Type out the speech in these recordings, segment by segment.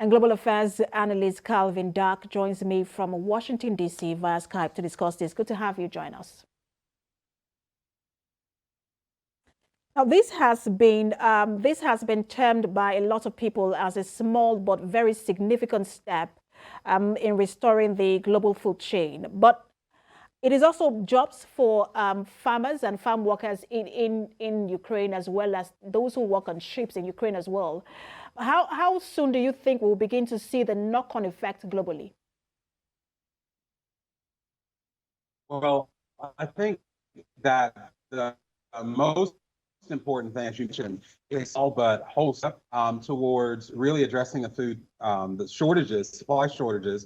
And Global Affairs Analyst Calvin Dark joins me from Washington, D.C. via Skype to discuss this. Good to have you join us. Now, this has been termed by a lot of people as a small but very significant step in restoring the global food chain. But it is also jobs for farmers and farm workers in Ukraine, as well as those who work on ships in Ukraine as well. How soon do you think we'll begin to see the knock-on effect globally? Well, I think that the most important thing, as you mentioned, is all but wholesome towards really addressing the shortages, supply shortages,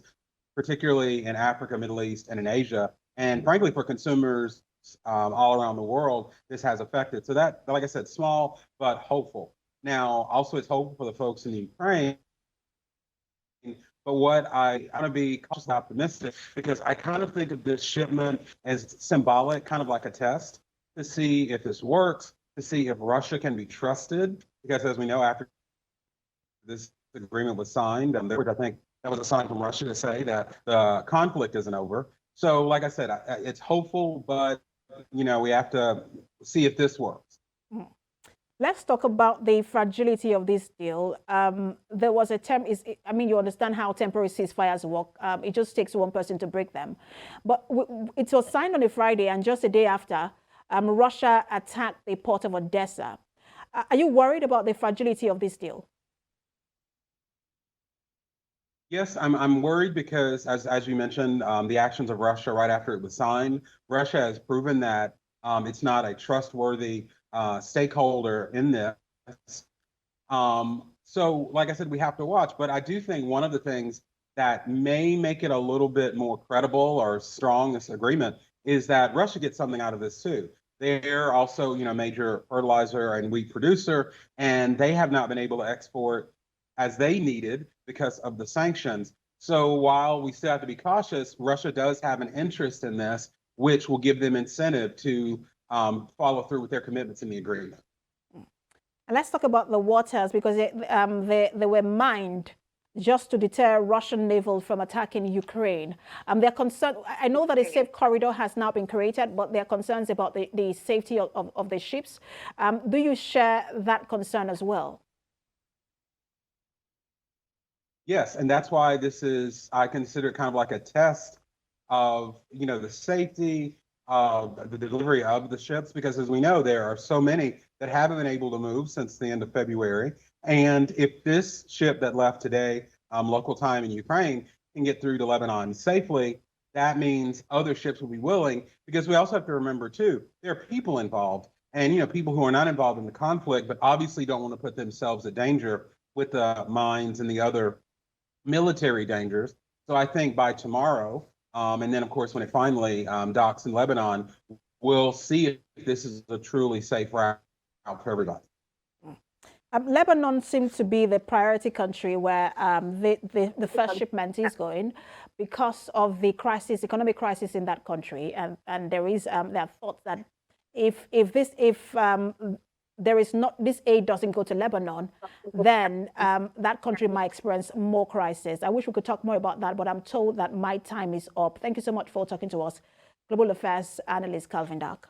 particularly in Africa, Middle East, and in Asia. And frankly, for consumers all around the world, this has affected. So that, like I said, small but hopeful. Now, also it's hopeful for the folks in Ukraine. But what I want to be cautiously optimistic, because I kind of think of this shipment as symbolic, kind of like a test to see if this works, to see if Russia can be trusted. Because as we know, after this agreement was signed, which I think that was a sign from Russia to say that the conflict isn't over. So like I said, it's hopeful, but we have to see if this works. Let's talk about the fragility of this deal. There was a term, you understand how temporary ceasefires work. It just takes one person to break them. But it was signed on a Friday, and just a day after, Russia attacked the port of ODESA. Are you worried about the fragility of this deal? Yes, I'm worried because, as you mentioned, the actions of Russia right after it was signed, Russia has proven that it's not a trustworthy stakeholder in this. So, like I said, we have to watch. But I do think one of the things that may make it a little bit more credible or strong, this agreement, is that Russia gets something out of this too. They're also, major fertilizer and wheat producer, and they have not been able to export as they needed because of the sanctions. So while we still have to be cautious, Russia does have an interest in this, which will give them incentive to follow through with their commitments in the agreement. And let's talk about the waters, because they were mined just to deter Russian naval from attacking Ukraine. They're concerned. I know that a safe corridor has now been created, but there are concerns about the safety of the ships. Do you share that concern as well? Yes, and that's why I consider it kind of like a test of, the safety of the delivery of the ships, because as we know, there are so many that haven't been able to move since the end of February. And if this ship that left today, local time in Ukraine, can get through to Lebanon safely, that means other ships will be willing, because we also have to remember too, there are people involved, and people who are not involved in the conflict, but obviously don't want to put themselves in danger with the mines and the other military dangers. So I think by tomorrow, and then of course when it finally docks in Lebanon, we'll see if this is a truly safe route for everybody. Lebanon seems to be the priority country where the first shipment is going because of the economic crisis in that country, and there are thoughts that if this aid doesn't go to Lebanon, then that country might experience more crisis. I wish we could talk more about that, but I'm told that my time is up. Thank you so much for talking to us. Global Affairs Analyst Calvin Dark.